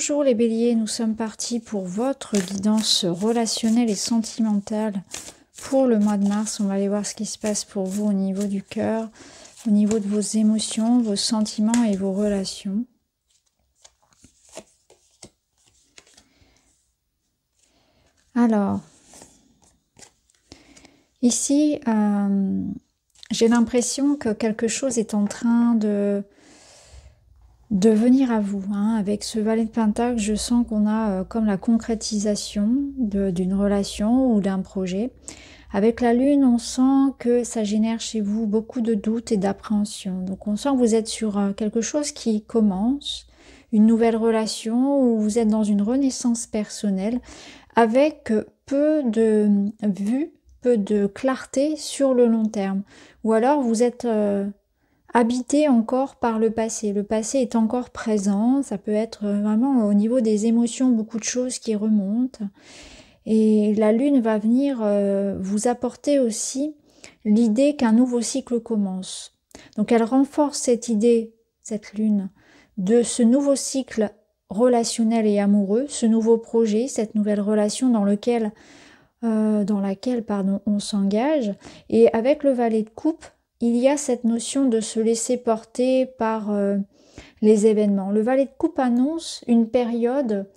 Bonjour les béliers, nous sommes partis pour votre guidance relationnelle et sentimentale pour le mois de mars. On va aller voir ce qui se passe pour vous au niveau du cœur, au niveau de vos émotions, vos sentiments et vos relations. Alors, ici, j'ai l'impression que quelque chose est en train de venir à vous. Avec ce valet de Pentacle, je sens qu'on a comme la concrétisation d'une relation ou d'un projet. Avec la Lune, on sent que ça génère chez vous beaucoup de doutes et d'appréhension. Donc on sent que vous êtes sur quelque chose qui commence, une nouvelle relation, où vous êtes dans une renaissance personnelle, avec peu de vue, peu de clarté sur le long terme. Ou alors vous êtes habité encore par le passé. Le passé est encore présent, ça peut être vraiment au niveau des émotions, beaucoup de choses qui remontent. Et la Lune va venir vous apporter aussi l'idée qu'un nouveau cycle commence. Donc elle renforce cette idée, cette Lune, de ce nouveau cycle relationnel et amoureux, ce nouveau projet, cette nouvelle relation dans laquelle on s'engage. Et avec le valet de coupe, il y a cette notion de se laisser porter par les événements. Le valet de coupe annonce une période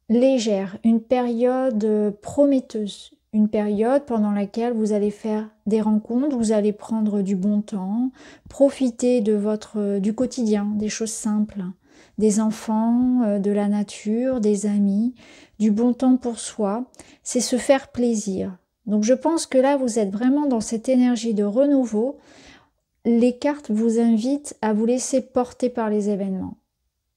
légère, une période prometteuse, une période pendant laquelle vous allez faire des rencontres, vous allez prendre du bon temps, profiter de du quotidien, des choses simples, des enfants, de la nature, des amis, du bon temps pour soi. C'est se faire plaisir. Donc je pense que là, vous êtes vraiment dans cette énergie de renouveau. Les cartes vous invitent à vous laisser porter par les événements,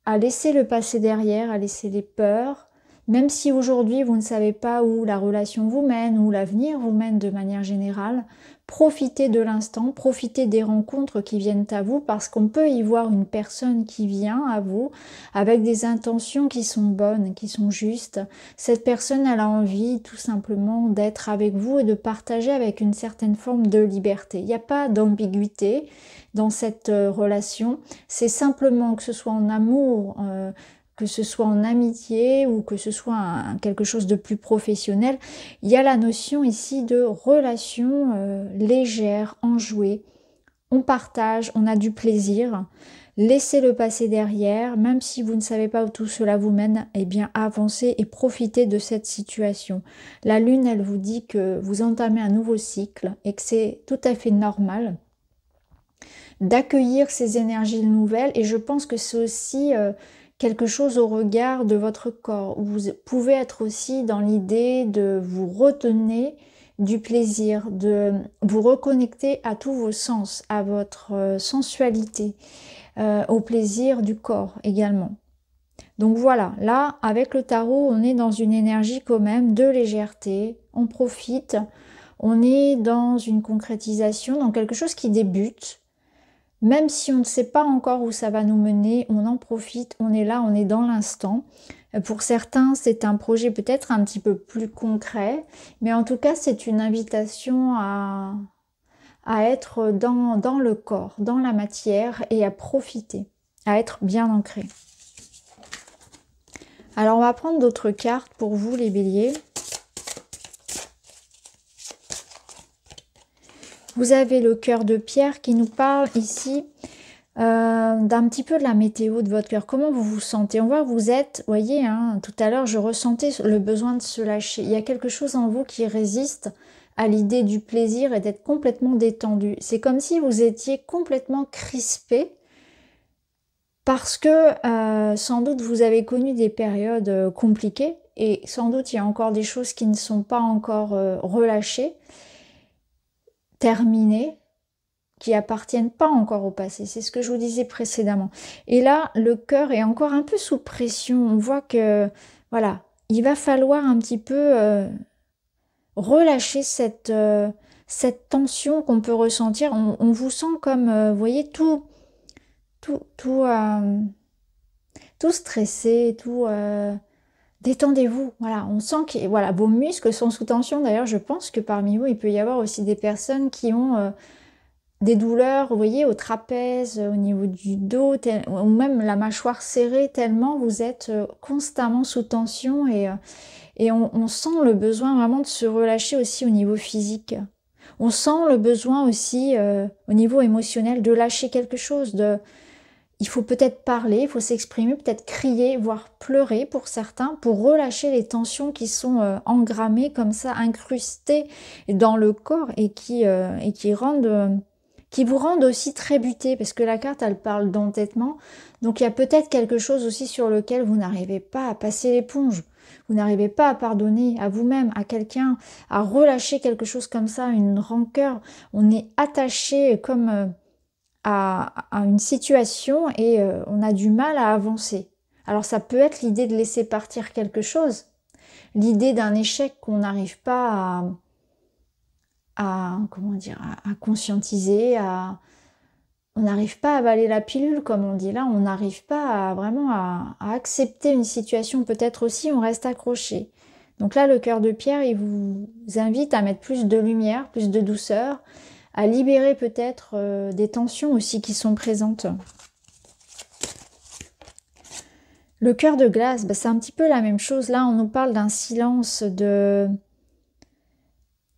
à laisser le passé derrière, à laisser les peurs, même si aujourd'hui vous ne savez pas où la relation vous mène, où l'avenir vous mène de manière générale. Profitez de l'instant, profitez des rencontres qui viennent à vous, parce qu'on peut y voir une personne qui vient à vous avec des intentions qui sont bonnes, qui sont justes. Cette personne, elle a envie tout simplement d'être avec vous et de partager avec une certaine forme de liberté. Il n'y a pas d'ambiguïté dans cette relation, c'est simplement, que ce soit en amour, que ce soit en amitié ou que ce soit quelque chose de plus professionnel, il y a la notion ici de relation légère, enjouée. On partage, on a du plaisir. Laissez le passé derrière, même si vous ne savez pas où tout cela vous mène, eh bien avancez et profitez de cette situation. La Lune, elle vous dit que vous entamez un nouveau cycle et que c'est tout à fait normal d'accueillir ces énergies nouvelles, et je pense que c'est aussi quelque chose au regard de votre corps. Vous pouvez être aussi dans l'idée de vous retenir du plaisir, de vous reconnecter à tous vos sens, à votre sensualité, au plaisir du corps également. Donc voilà, là, avec le tarot, on est dans une énergie quand même de légèreté, on profite, on est dans une concrétisation, dans quelque chose qui débute. Même si on ne sait pas encore où ça va nous mener, on en profite, on est là, on est dans l'instant. Pour certains, c'est un projet peut-être un petit peu plus concret, mais en tout cas, c'est une invitation à être dans le corps, dans la matière, et à profiter, à être bien ancré. Alors, on va prendre d'autres cartes pour vous, les béliers. Vous avez le cœur de pierre qui nous parle ici d'un petit peu de la météo de votre cœur. Comment vous vous sentez? On voit que vous êtes, vous voyez, tout à l'heure, je ressentais le besoin de se lâcher. Il y a quelque chose en vous qui résiste à l'idée du plaisir et d'être complètement détendu. C'est comme si vous étiez complètement crispé parce que sans doute vous avez connu des périodes compliquées et sans doute il y a encore des choses qui ne sont pas encore relâchées, terminées, qui appartiennent pas encore au passé. C'est ce que je vous disais précédemment. Et là, le cœur est encore un peu sous pression. On voit que, voilà, il va falloir un petit peu relâcher cette tension qu'on peut ressentir. On vous sent comme, vous voyez, tout stressé, détendez-vous. Voilà, on sent que, voilà, vos muscles sont sous tension. D'ailleurs, je pense que parmi vous, il peut y avoir aussi des personnes qui ont des douleurs, vous voyez, au trapèze, au niveau du dos, ou même la mâchoire serrée, tellement vous êtes constamment sous tension et on sent le besoin vraiment de se relâcher aussi au niveau physique. On sent le besoin aussi au niveau émotionnel de lâcher quelque chose. Il faut peut-être parler, il faut s'exprimer, peut-être crier, voire pleurer pour certains, pour relâcher les tensions qui sont engrammées comme ça, incrustées dans le corps et qui vous rendent aussi très butés, parce que la carte, elle parle d'entêtement. Donc il y a peut-être quelque chose aussi sur lequel vous n'arrivez pas à passer l'éponge. Vous n'arrivez pas à pardonner à vous-même, à quelqu'un, à relâcher quelque chose comme ça, une rancœur. On est attaché comme à une situation et on a du mal à avancer. Alors ça peut être l'idée de laisser partir quelque chose, l'idée d'un échec qu'on n'arrive pas comment dire, à conscientiser, on n'arrive pas à avaler la pilule, comme on dit là, on n'arrive pas vraiment à accepter une situation, peut-être aussi on reste accroché. Donc là, le cœur de pierre, il vous invite à mettre plus de lumière, plus de douceur, à libérer peut-être des tensions aussi qui sont présentes. Le cœur de glace, c'est un petit peu la même chose. Là, on nous parle d'un silence, de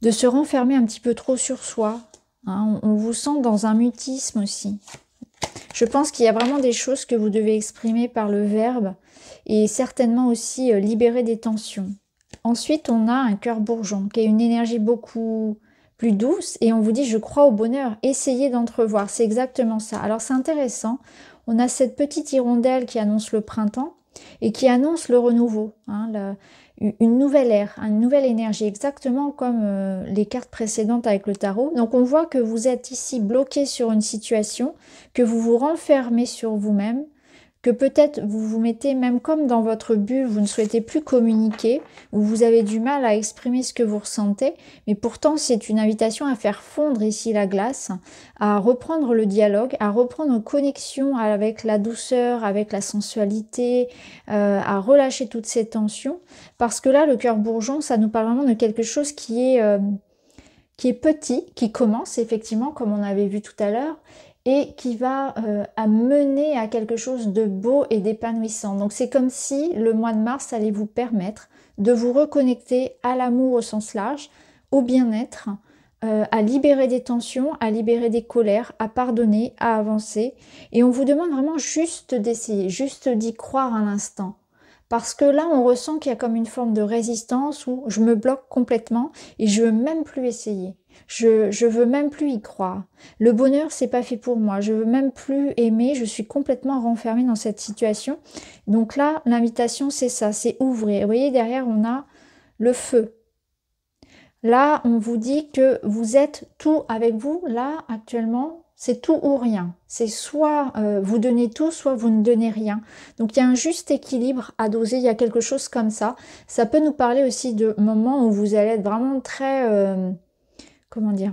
se renfermer un petit peu trop sur soi. Hein, on vous sent dans un mutisme aussi. Je pense qu'il y a vraiment des choses que vous devez exprimer par le verbe et certainement aussi libérer des tensions. Ensuite, on a un cœur bourgeon qui est une énergie beaucoup plus douce et on vous dit je crois au bonheur, essayez d'entrevoir, c'est exactement ça. Alors c'est intéressant, on a cette petite hirondelle qui annonce le printemps et qui annonce le renouveau, hein, une nouvelle ère, une nouvelle énergie, exactement comme les cartes précédentes avec le tarot. Donc on voit que vous êtes ici bloqué sur une situation, que vous vous renfermez sur vous-même, que peut-être vous vous mettez même comme dans votre bulle, vous ne souhaitez plus communiquer, ou vous avez du mal à exprimer ce que vous ressentez, mais pourtant c'est une invitation à faire fondre ici la glace, à reprendre le dialogue, à reprendre une connexion avec la douceur, avec la sensualité, à relâcher toutes ces tensions, parce que là le cœur bourgeon, ça nous parle vraiment de quelque chose qui est petit, qui commence effectivement comme on avait vu tout à l'heure, et qui va mener à quelque chose de beau et d'épanouissant. Donc c'est comme si le mois de mars allait vous permettre de vous reconnecter à l'amour au sens large, au bien-être, à libérer des tensions, à libérer des colères, à pardonner, à avancer. Et on vous demande vraiment juste d'essayer, juste d'y croire un instant. Parce que là, on ressent qu'il y a comme une forme de résistance où je me bloque complètement et je veux même plus essayer. Je veux même plus y croire. Le bonheur, c'est pas fait pour moi. Je veux même plus aimer. Je suis complètement renfermée dans cette situation. Donc là, l'invitation, c'est ça, c'est ouvrir. Vous voyez, derrière, on a le feu. Là, on vous dit que vous êtes tout avec vous. Là, actuellement, c'est tout ou rien. C'est soit vous donnez tout, soit vous ne donnez rien. Donc il y a un juste équilibre à doser, il y a quelque chose comme ça. Ça peut nous parler aussi de moments où vous allez être vraiment très, comment dire,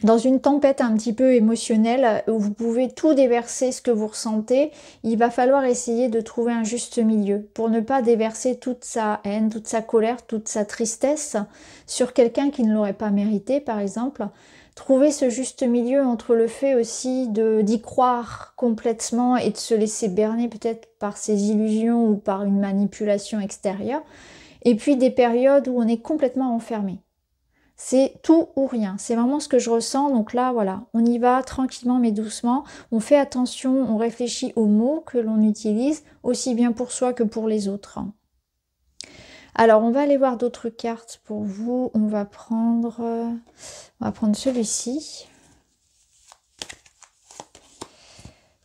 dans une tempête un petit peu émotionnelle, où vous pouvez tout déverser ce que vous ressentez. Il va falloir essayer de trouver un juste milieu pour ne pas déverser toute sa haine, toute sa colère, toute sa tristesse sur quelqu'un qui ne l'aurait pas mérité, par exemple. Trouver ce juste milieu entre le fait aussi d'y croire complètement et de se laisser berner peut-être par ses illusions ou par une manipulation extérieure, et puis des périodes où on est complètement enfermé. C'est tout ou rien, c'est vraiment ce que je ressens. Donc là, voilà, on y va tranquillement mais doucement, on fait attention, on réfléchit aux mots que l'on utilise, aussi bien pour soi que pour les autres. Alors, on va aller voir d'autres cartes pour vous. On va prendre celui-ci.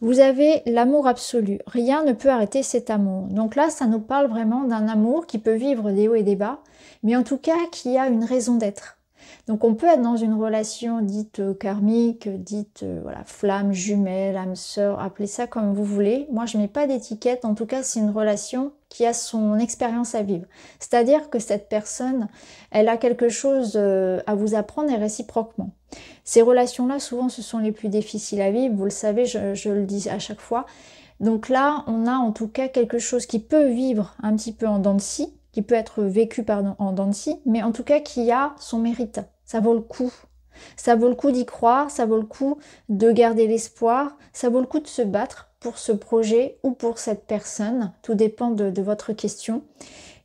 Vous avez l'amour absolu. Rien ne peut arrêter cet amour. Donc là, ça nous parle vraiment d'un amour qui peut vivre des hauts et des bas, mais en tout cas qui a une raison d'être. Donc on peut être dans une relation dite karmique, dite voilà, flamme, jumelle, âme sœur, appelez ça comme vous voulez. Moi je ne mets pas d'étiquette, en tout cas c'est une relation qui a son expérience à vivre. C'est-à-dire que cette personne, elle a quelque chose à vous apprendre et réciproquement. Ces relations-là, souvent ce sont les plus difficiles à vivre, vous le savez, je le dis à chaque fois. Donc là, on a en tout cas quelque chose qui peut vivre un petit peu en dents de scie, qui peut être vécu en dents de scie, mais en tout cas qui a son mérite. Ça vaut le coup. Ça vaut le coup d'y croire, ça vaut le coup de garder l'espoir, ça vaut le coup de se battre pour ce projet ou pour cette personne. Tout dépend de votre question.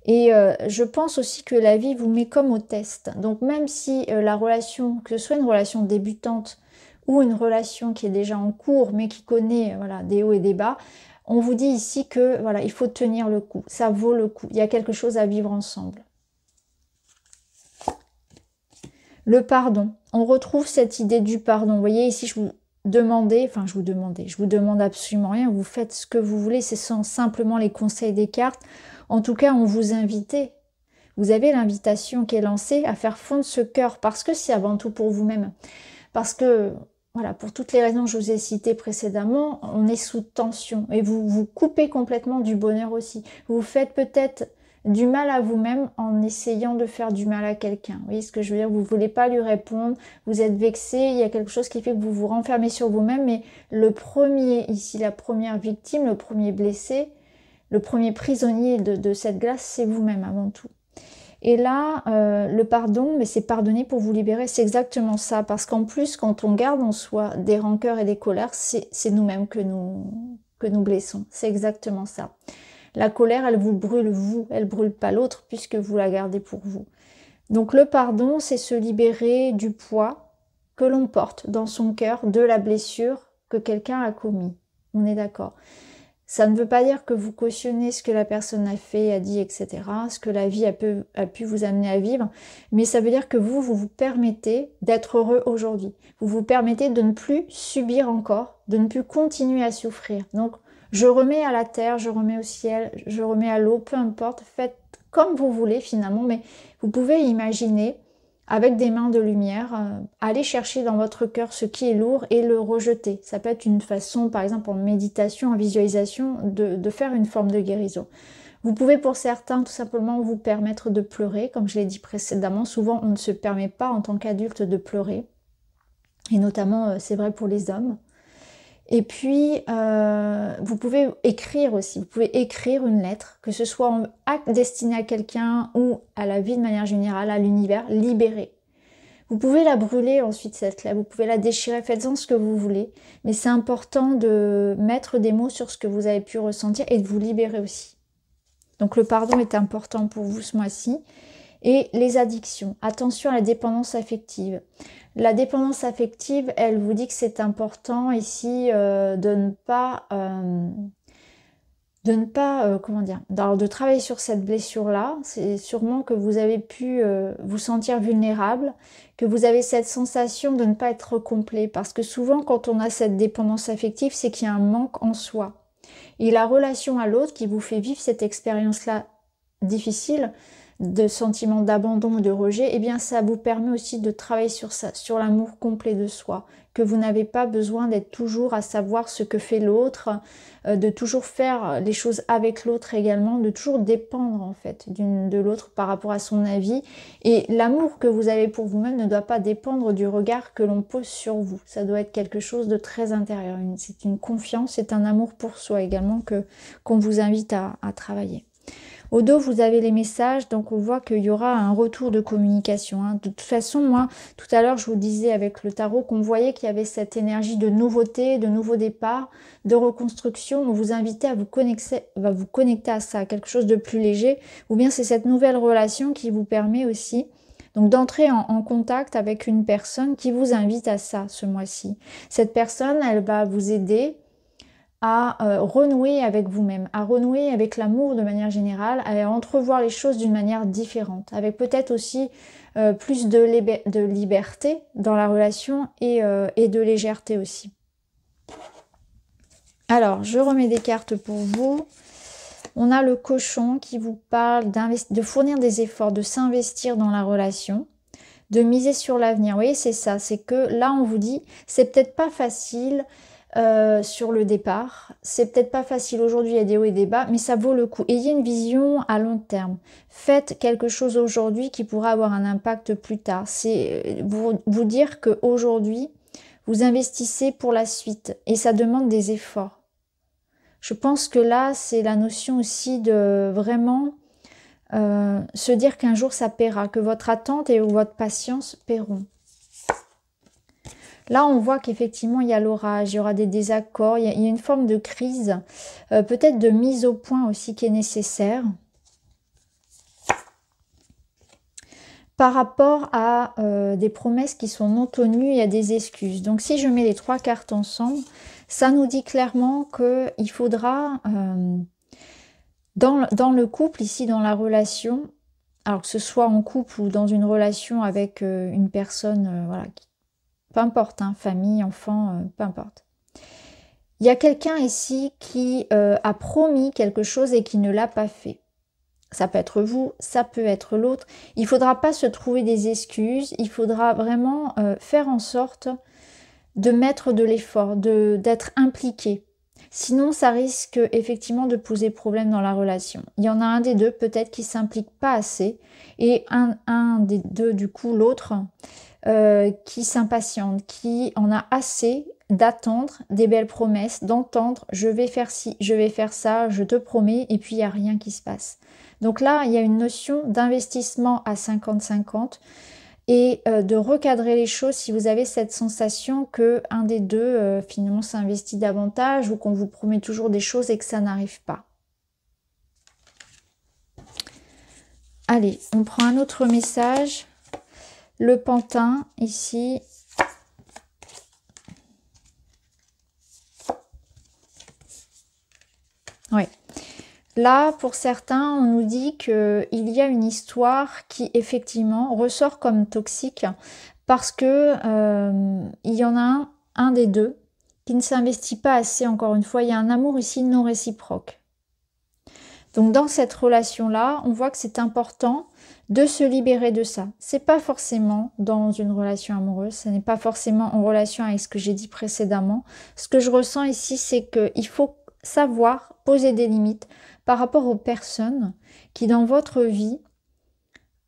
Et je pense aussi que la vie vous met comme au test. Donc même si la relation, que ce soit une relation débutante ou une relation qui est déjà en cours, mais qui connaît voilà, des hauts et des bas, on vous dit ici que voilà, il faut tenir le coup. Ça vaut le coup. Il y a quelque chose à vivre ensemble. Le pardon. On retrouve cette idée du pardon. Vous voyez, ici, je vous demande absolument rien. Vous faites ce que vous voulez. Ce sont simplement les conseils des cartes. En tout cas, on vous invite. Vous avez l'invitation qui est lancée à faire fondre ce cœur parce que c'est avant tout pour vous-même. Parce que, voilà, pour toutes les raisons que je vous ai citées précédemment, on est sous tension et vous vous coupez complètement du bonheur aussi. Vous faites peut-être du mal à vous-même en essayant de faire du mal à quelqu'un. Vous voyez ce que je veux dire? Vous ne voulez pas lui répondre, vous êtes vexé, il y a quelque chose qui fait que vous vous renfermez sur vous-même, mais le premier, ici la première victime, le premier blessé, le premier prisonnier de cette glace, c'est vous-même avant tout. Et là, le pardon, mais c'est pardonner pour vous libérer, c'est exactement ça. Parce qu'en plus, quand on garde en soi des rancœurs et des colères, c'est nous-mêmes que nous blessons. C'est exactement ça. La colère, elle vous brûle vous, elle brûle pas l'autre puisque vous la gardez pour vous. Donc le pardon, c'est se libérer du poids que l'on porte dans son cœur de la blessure que quelqu'un a commis. On est d'accord. Ça ne veut pas dire que vous cautionnez ce que la personne a fait, a dit, etc., ce que la vie a pu vous amener à vivre, mais ça veut dire que vous permettez d'être heureux aujourd'hui. Vous vous permettez de ne plus subir encore, de ne plus continuer à souffrir. Donc, je remets à la terre, je remets au ciel, je remets à l'eau, peu importe, faites comme vous voulez finalement, mais vous pouvez imaginer avec des mains de lumière, aller chercher dans votre cœur ce qui est lourd et le rejeter. Ça peut être une façon, par exemple en méditation, en visualisation, de faire une forme de guérison. Vous pouvez pour certains tout simplement vous permettre de pleurer, comme je l'ai dit précédemment, souvent on ne se permet pas en tant qu'adulte de pleurer, et notamment c'est vrai pour les hommes. Et puis, vous pouvez écrire aussi, vous pouvez écrire une lettre, que ce soit destinée à quelqu'un ou à la vie de manière générale, à l'univers, libérée. Vous pouvez la brûler ensuite, cette lettre, vous pouvez la déchirer, faites-en ce que vous voulez, mais c'est important de mettre des mots sur ce que vous avez pu ressentir et de vous libérer aussi. Donc le pardon est important pour vous ce mois-ci. Et les addictions, attention à la dépendance affective. La dépendance affective, elle vous dit que c'est important ici de ne pas comment dire, de travailler sur cette blessure-là. C'est sûrement que vous avez pu vous sentir vulnérable, que vous avez cette sensation de ne pas être complet. Parce que souvent, quand on a cette dépendance affective, c'est qu'il y a un manque en soi. Et la relation à l'autre qui vous fait vivre cette expérience-là difficile, de sentiments d'abandon ou de rejet, eh bien ça vous permet aussi de travailler sur ça, sur l'amour complet de soi, que vous n'avez pas besoin d'être toujours à savoir ce que fait l'autre, de toujours faire les choses avec l'autre également, de toujours dépendre en fait de l'autre par rapport à son avis. Et l'amour que vous avez pour vous-même ne doit pas dépendre du regard que l'on pose sur vous. Ça doit être quelque chose de très intérieur. C'est une confiance, c'est un amour pour soi également qu'on vous invite à travailler. Au dos, vous avez les messages, donc on voit qu'il y aura un retour de communication. De toute façon, moi, tout à l'heure, je vous disais avec le tarot qu'on voyait qu'il y avait cette énergie de nouveauté, de nouveau départ, de reconstruction. On vous invitait à vous connecter à ça, à quelque chose de plus léger. Ou bien c'est cette nouvelle relation qui vous permet aussi donc d'entrer en contact avec une personne qui vous invite à ça ce mois-ci. Cette personne, elle va vous aider à renouer avec vous-même, à renouer avec l'amour de manière générale, à entrevoir les choses d'une manière différente, avec peut-être aussi plus de liberté dans la relation et de légèreté aussi. Alors, je remets des cartes pour vous. On a le cochon qui vous parle de fournir des efforts, de s'investir dans la relation, de miser sur l'avenir. Vous voyez, c'est ça, c'est que là, on vous dit, c'est peut-être pas facile, sur le départ. C'est peut-être pas facile aujourd'hui, il y a des hauts et des bas, mais ça vaut le coup. Ayez une vision à long terme. Faites quelque chose aujourd'hui qui pourra avoir un impact plus tard. C'est vous dire qu'aujourd'hui, vous investissez pour la suite et ça demande des efforts. Je pense que là, c'est la notion aussi de vraiment se dire qu'un jour ça paiera, que votre attente et votre patience paieront. Là, on voit qu'effectivement, il y a l'orage, il y aura des désaccords, il y a une forme de crise, peut-être de mise au point aussi qui est nécessaire. Par rapport à des promesses qui sont non tenues et à des excuses. Donc, si je mets les 3 cartes ensemble, ça nous dit clairement qu'il faudra, dans le couple, ici, dans la relation, alors que ce soit en couple ou dans une relation avec une personne, voilà, peu importe, hein, famille, enfant, peu importe. Il y a quelqu'un ici qui a promis quelque chose et qui ne l'a pas fait. Ça peut être vous, ça peut être l'autre. Il ne faudra pas se trouver des excuses, il faudra vraiment faire en sorte de mettre de l'effort, d'être impliqué. Sinon, ça risque effectivement de poser problème dans la relation. Il y en a un des deux peut-être qui ne s'implique pas assez et un des deux, du coup, l'autre, qui s'impatiente, qui en a assez d'attendre des belles promesses, d'entendre je vais faire ci, je vais faire ça, je te promets, et puis il n'y a rien qui se passe. Donc là, il y a une notion d'investissement à 50-50 et de recadrer les choses si vous avez cette sensation que un des deux finalement s'investit davantage ou qu'on vous promet toujours des choses et que ça n'arrive pas. Allez, on prend un autre message. Le pantin, ici. Ouais. Là, pour certains, on nous dit qu'il y a une histoire qui, effectivement, ressort comme toxique parce que il y en a un des deux qui ne s'investit pas assez, encore une fois. Il y a un amour ici non réciproque. Donc, dans cette relation-là, on voit que c'est important de se libérer de ça. C'est pas forcément dans une relation amoureuse, ce n'est pas forcément en relation avec ce que j'ai dit précédemment. Ce que je ressens ici, c'est qu'il faut savoir poser des limites par rapport aux personnes qui, dans votre vie,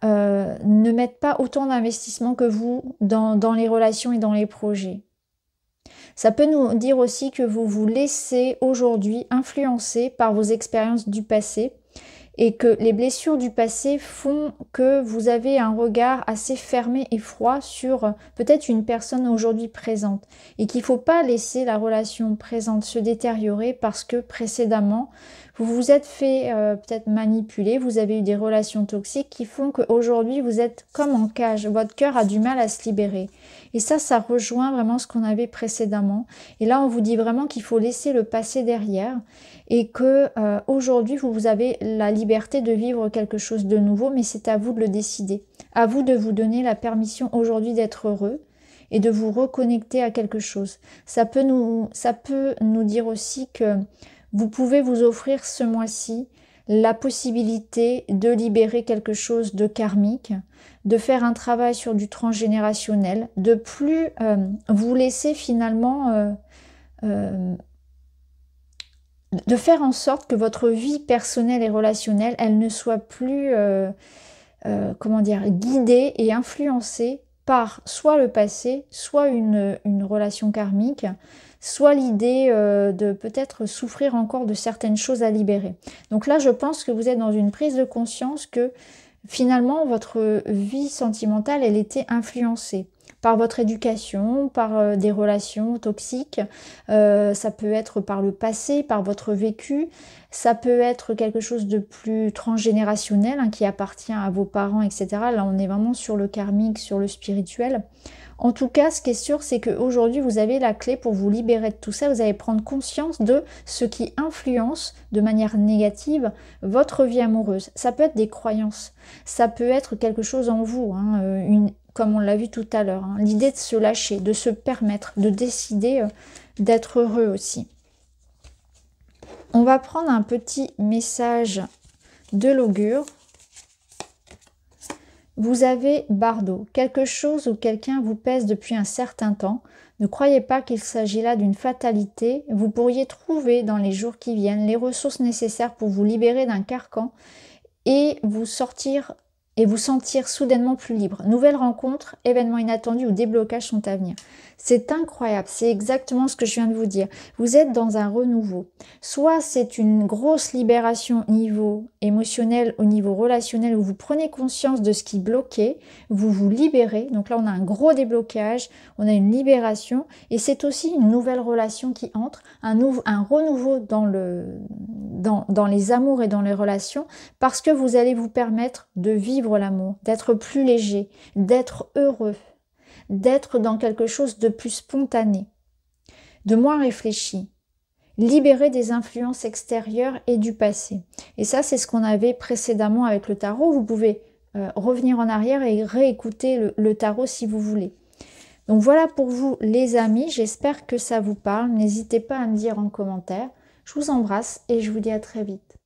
ne mettent pas autant d'investissement que vous dans les relations et dans les projets. Ça peut nous dire aussi que vous vous laissez aujourd'hui influencer par vos expériences du passé et que les blessures du passé font que vous avez un regard assez fermé et froid sur peut-être une personne aujourd'hui présente et qu'il ne faut pas laisser la relation présente se détériorer parce que précédemment vous vous êtes fait peut-être manipuler, vous avez eu des relations toxiques qui font qu'aujourd'hui vous êtes comme en cage, votre cœur a du mal à se libérer. Et ça rejoint vraiment ce qu'on avait précédemment. Et là, on vous dit vraiment qu'il faut laisser le passé derrière et que aujourd'hui, vous avez la liberté de vivre quelque chose de nouveau, mais c'est à vous de le décider. À vous de vous donner la permission aujourd'hui d'être heureux et de vous reconnecter à quelque chose. Ça peut nous dire aussi que vous pouvez vous offrir ce mois-ci la possibilité de libérer quelque chose de karmique, de faire un travail sur du transgénérationnel, de plus vous laisser finalement de faire en sorte que votre vie personnelle et relationnelle, elle ne soit plus comment dire, guidée et influencée par soit le passé, soit une relation karmique, soit l'idée de peut-être souffrir encore de certaines choses à libérer. Donc là, je pense que vous êtes dans une prise de conscience que finalement, votre vie sentimentale, elle était influencée par votre éducation, par des relations toxiques, ça peut être par le passé, par votre vécu, ça peut être quelque chose de plus transgénérationnel hein, qui appartient à vos parents, etc. Là, on est vraiment sur le karmique, sur le spirituel. En tout cas, ce qui est sûr, c'est qu'aujourd'hui, vous avez la clé pour vous libérer de tout ça. Vous allez prendre conscience de ce qui influence de manière négative votre vie amoureuse. Ça peut être des croyances, ça peut être quelque chose en vous, hein, comme on l'a vu tout à l'heure. Hein, l'idée de se lâcher, de se permettre, de décider d'être heureux aussi. On va prendre un petit message de l'augure. Vous avez Bardo, quelque chose ou quelqu'un vous pèse depuis un certain temps. Ne croyez pas qu'il s'agit là d'une fatalité. Vous pourriez trouver dans les jours qui viennent les ressources nécessaires pour vous libérer d'un carcan et vous sortir et vous sentir soudainement plus libre. Nouvelles rencontres, événements inattendus ou déblocages sont à venir. C'est incroyable, c'est exactement ce que je viens de vous dire. Vous êtes dans un renouveau. Soit c'est une grosse libération au niveau émotionnel, au niveau relationnel, où vous prenez conscience de ce qui bloquait, vous vous libérez. Donc là, on a un gros déblocage, on a une libération, et c'est aussi une nouvelle relation qui entre, un renouveau dans les amours et dans les relations, parce que vous allez vous permettre de vivre l'amour, d'être plus léger, d'être heureux, d'être dans quelque chose de plus spontané, de moins réfléchi, libérer des influences extérieures et du passé. Et ça, c'est ce qu'on avait précédemment avec le tarot. Vous pouvez revenir en arrière et réécouter le tarot si vous voulez. Donc voilà pour vous les amis, j'espère que ça vous parle. N'hésitez pas à me dire en commentaire. Je vous embrasse et je vous dis à très vite.